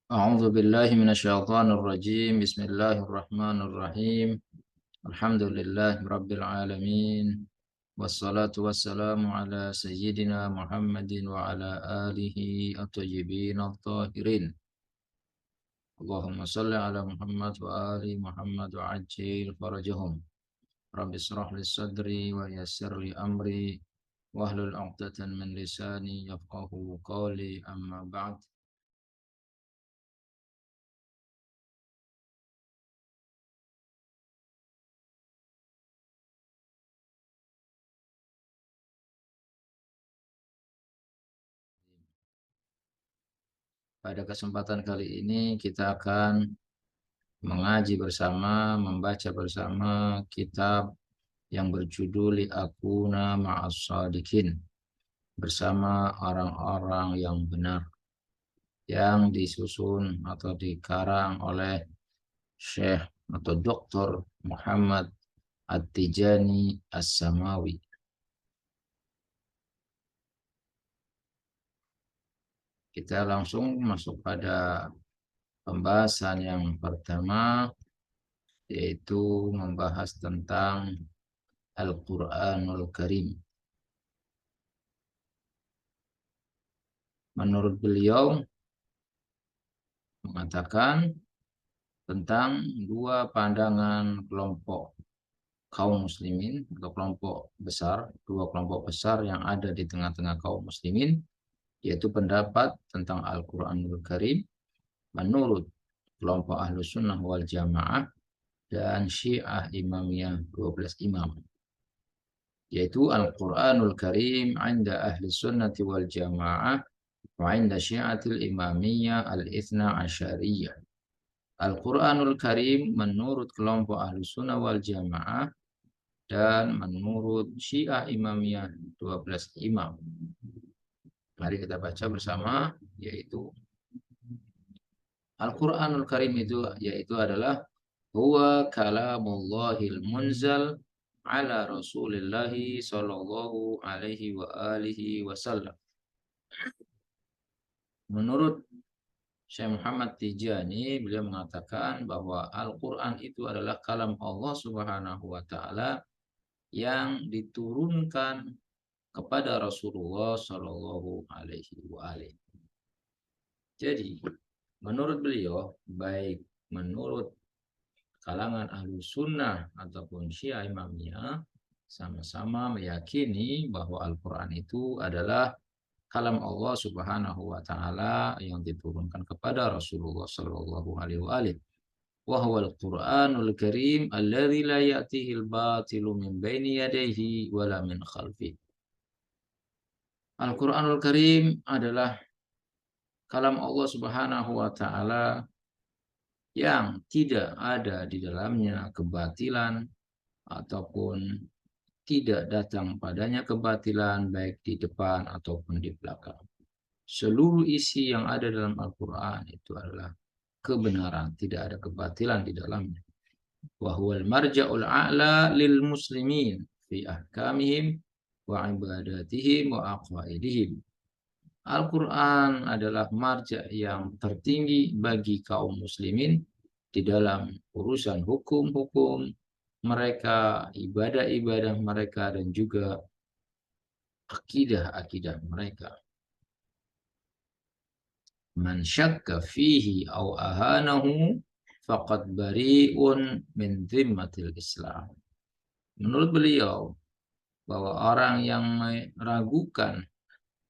أعوذ بالله من الشيطان الرجيم. بسم الله الرحمن الرحيم. الحمد لله رب العالمين، والصلاة والسلام على سيدنا محمد وعلى آله الطيبين الطاهرين. اللهم صل على محمد وآل محمد وعجل فرجهم. رب اشرح لي صدري ويسر لي أمري واحلل عقدة من لساني يفقه قولي. أما بعد. Pada kesempatan kali ini kita akan mengaji bersama, membaca bersama kitab yang berjudul Li'akuna Ma'as Shadiqin, bersama orang-orang yang benar, yang disusun atau dikarang oleh Syekh atau Dr. Muhammad At-Tijani As-Samawi. Kita langsung masuk pada pembahasan yang pertama, yaitu membahas tentang Al-Quranul Karim. Menurut beliau mengatakan tentang dua pandangan kelompok kaum muslimin atau kelompok besar, dua kelompok besar yang ada di tengah-tengah kaum muslimin, yaitu pendapat tentang Al-Quranul Karim menurut kelompok Ahlus Sunnah wal Jamaah dan Syiah Imamiyah 12 imam, yaitu Al-Quranul Karim 'inda Ahli Sunnati wal Jamaah wa 'inda Syiatil Imamiyah al-Ithna Asyariyah. Al-Quranul Karim menurut kelompok Ahlus Sunnah wal Jamaah dan menurut Syiah Imamiyah 12 imam. Mari kita baca bersama, yaitu Al-Quranul Karim yaitu adalah huwa kalamullahil munzal ala Rasulillahi sallallahu alaihi wa alihi wasallam. Menurut Syekh Muhammad Tijani, beliau mengatakan bahwa Al-Quran itu adalah kalam Allah Subhanahu wa Ta'ala yang diturunkan kepada Rasulullah Shallallahu Alaihi Wasallam. Jadi, menurut beliau, baik menurut kalangan ahlu sunnah ataupun syiah imamiyah, sama-sama meyakini bahwa Al-Quran itu adalah kalam Allah Subhanahu wa Ta'ala yang diturunkan kepada Rasulullah Shallallahu Alaihi Wasallam. Wa huwal Qur'anul Karim alladzi la ya'tihi al-batilu min baini yadayhi wala min khalfihi. Al-Quranul Karim adalah kalam Allah Subhanahu wa Ta'ala yang tidak ada di dalamnya kebatilan ataupun tidak datang padanya kebatilan baik di depan ataupun di belakang. Seluruh isi yang ada dalam Al-Quran itu adalah kebenaran, tidak ada kebatilan di dalamnya. Wa huwal marja'ul a'la lil muslimin fi ahkamihim wa ibadatihim wa aqwaidihim. Al-Quran adalah marja yang tertinggi bagi kaum muslimin di dalam urusan hukum-hukum mereka, ibadah-ibadah mereka, dan juga akidah-akidah mereka. Man syakka fihi aw ahanahu faqad bari'un min dhimmatil Islam. Menurut beliau, bahwa orang yang meragukan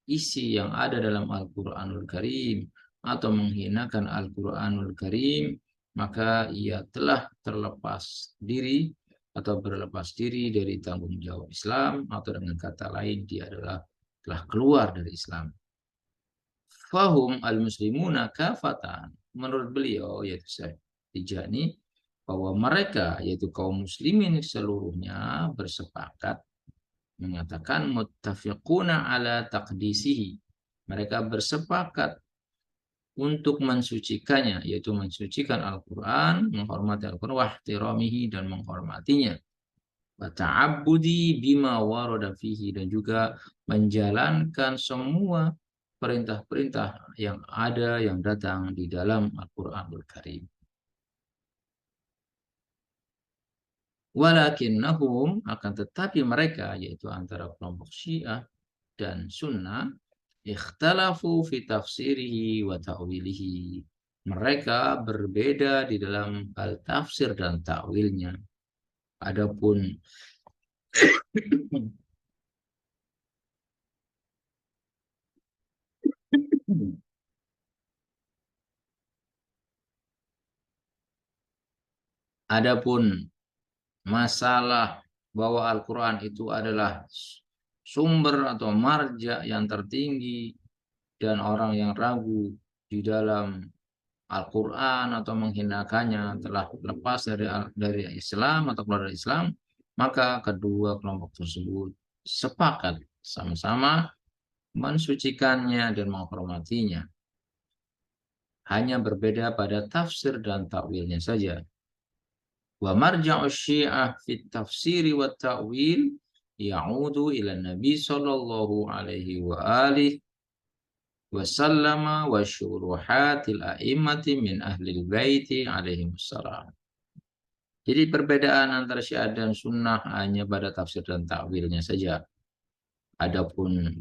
isi yang ada dalam Al-Quranul Karim atau menghinakan Al-Quranul Karim, maka ia telah terlepas diri atau berlepas diri dari tanggung jawab Islam, atau dengan kata lain dia adalah telah keluar dari Islam. Fahum al-muslimuna kafatan. Menurut beliau, yaitu Syekh Tijani, bahwa mereka, yaitu kaum muslimin seluruhnya, bersepakat mengatakan muttafiquna ala taqdisihi. Mereka bersepakat untuk mensucikannya, yaitu mensucikan Al-Quran, menghormati Al-Quran, wahtiramihi, dan menghormatinya. Wa ta'abbudi bima warada fihi, dan juga menjalankan semua perintah-perintah yang ada yang datang di dalam Al-Qur'anul Karim. Walakinnahum, akan tetapi mereka, yaitu antara kelompok Syiah dan Sunnah, ikhtalafu fi tafsirihi wa ta'wilihi. Mereka berbeda di dalam hal tafsir dan takwilnya. Adapun adapun masalah bahwa Al-Quran itu adalah sumber atau marja yang tertinggi dan orang yang ragu di dalam Al-Quran atau menghinakannya telah lepas dari Islam atau keluar dari Islam, maka kedua kelompok tersebut sepakat sama-sama mensucikannya dan menghormatinya. Hanya berbeda pada tafsir dan takwilnya saja. Wa marja'u syiah fit tafsiri wa ta'wil ya'udu ila Nabi sallallahu alaihi wa alihi wasallama wa syuruhatil a'immati min ahlil baiti alaihi wassalam. Jadi perbedaan antara Syiah dan Sunnah hanya pada tafsir dan takwilnya saja. Adapun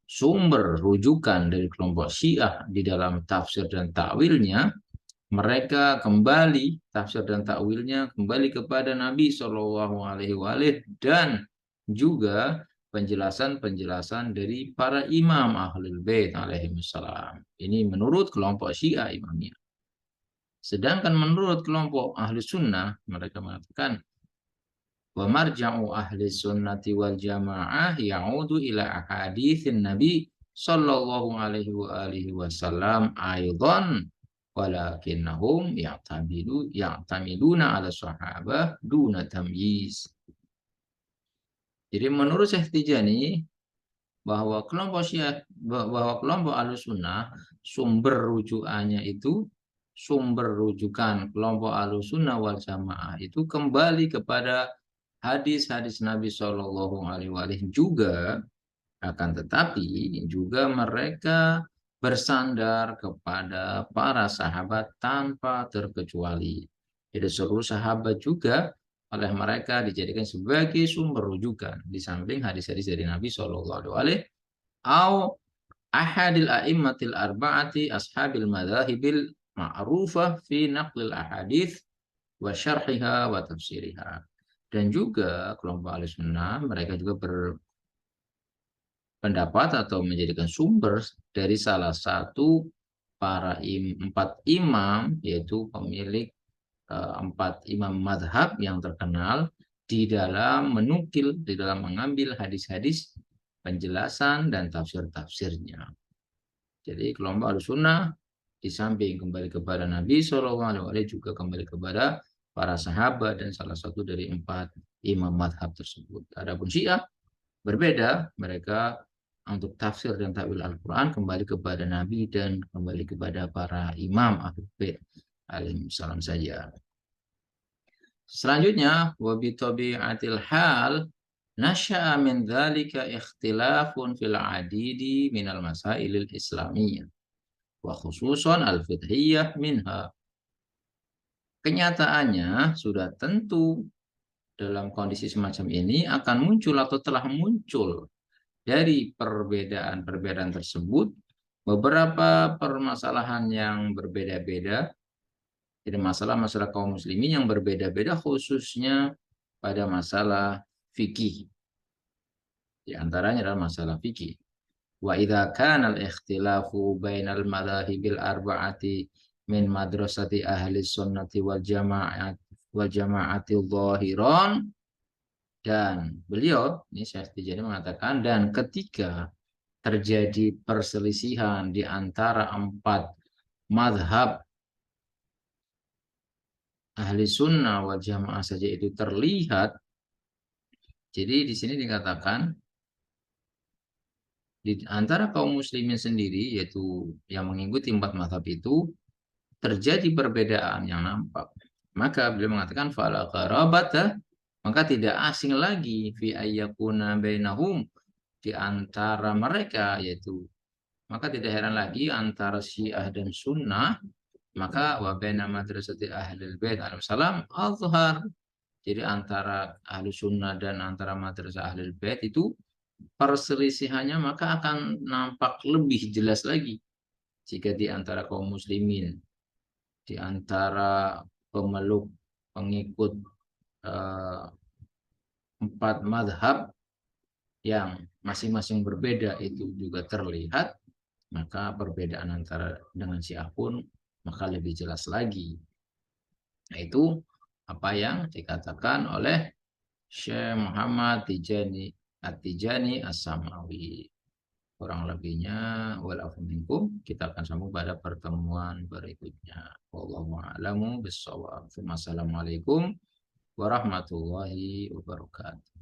sumber rujukan dari kelompok Syiah di dalam tafsir dan takwilnya, mereka kembali tafsir dan takwilnya kembali kepada Nabi Shallallahu Alaihi Wasallam dan juga penjelasan-penjelasan dari para imam Ahlul Bait alaihimussalam. Ini menurut kelompok Syiah imamnya. Sedangkan menurut kelompok Ahli Sunnah, mereka mengatakan wa marja'u ahli sunnati wal jamaah ya'udu ila ahaditsin Nabi sallallahu alaihi wa alihi wasallam aidan walakinnahum ya'tamiduna ala sahabah duna tamyiz. Jadi menurut Syekh Tijani bahwa kelompok Syiah, bahwa kelompok Ahlussunnah sumber rujukan kelompok Ahlussunnah wal Jamaah itu kembali kepada hadis-hadis Nabi Shallallahu Alaihi Wasallam juga, akan tetapi juga mereka bersandar kepada para sahabat tanpa terkecuali. Jadi seluruh sahabat juga oleh mereka dijadikan sebagai sumber rujukan di samping hadis-hadis dari Nabi Shallallahu Alaihi Wasallam au ahadil a'immatil arba'ati ashabil madhahibil ma'rufah fi naqlil ahadith wa syarhiha wa tafsiriha. Dan juga kelompok Ahlussunnah mereka juga berpendapat atau menjadikan sumber dari salah satu empat imam, yaitu pemilik empat imam madhab yang terkenal di dalam mengambil hadis-hadis penjelasan dan tafsir-tafsirnya. Jadi kelompok Ahlussunnah di samping kembali kepada Nabi SAW juga kembali kepada para sahabat dan salah satu dari empat imam madhab tersebut. Adapun Syiah berbeda, mereka untuk tafsir dan takwil Al-Quran kembali kepada Nabi dan kembali kepada para imam Ahlul Bait alaihissalam saja. Selanjutnya, wabi tabi'atil hal nasya'a min dzalika ikhtilafun fil adidi minal masailil islamiyah wa khususan al-fiqhiyah minha. Kenyataannya sudah tentu dalam kondisi semacam ini akan muncul atau telah muncul dari perbedaan-perbedaan tersebut beberapa permasalahan yang berbeda-beda. Jadi masalah-masalah kaum muslimin yang berbeda-beda khususnya pada masalah fikih. Di antaranya adalah masalah fikih. Wa idza kana al-ikhtilafu bainal madhahibil arba'ati min madrasati ahli sunnati wal jama'ati dhahiran, dan beliau ini Syekh Tijani mengatakan, dan ketika terjadi perselisihan di antara empat madhab ahli sunnah wal jamaah saja itu terlihat. Jadi di sini dikatakan di antara kaum muslimin sendiri, yaitu yang mengikuti empat mazhab itu, terjadi perbedaan yang nampak. Maka beliau mengatakan fala qarabata, maka tidak asing lagi fi ayyakuna bainahum, di antara mereka, yaitu Maka tidak heran lagi antara Syiah dan Sunnah, maka wa baina madrasati ahlul bait alaihissalam azhar. Jadi antara ahlu sunnah dan antara madrasah ahlul bait itu perselisihannya maka akan nampak lebih jelas lagi jika di antara kaum muslimin, di antara pemeluk pengikut eh, empat madhab yang masing-masing berbeda itu juga terlihat, maka perbedaan antara dengan Syiah pun maka lebih jelas lagi. Nah, itu apa yang dikatakan oleh Syekh Muhammad Tijani At-Tijani As-Samawi. Kurang lebihnya walafu minkum, kita akan sambung pada pertemuan berikutnya. Wallahu a'lamu bissawab. Wassalamualaikum warahmatullahi wabarakatuh.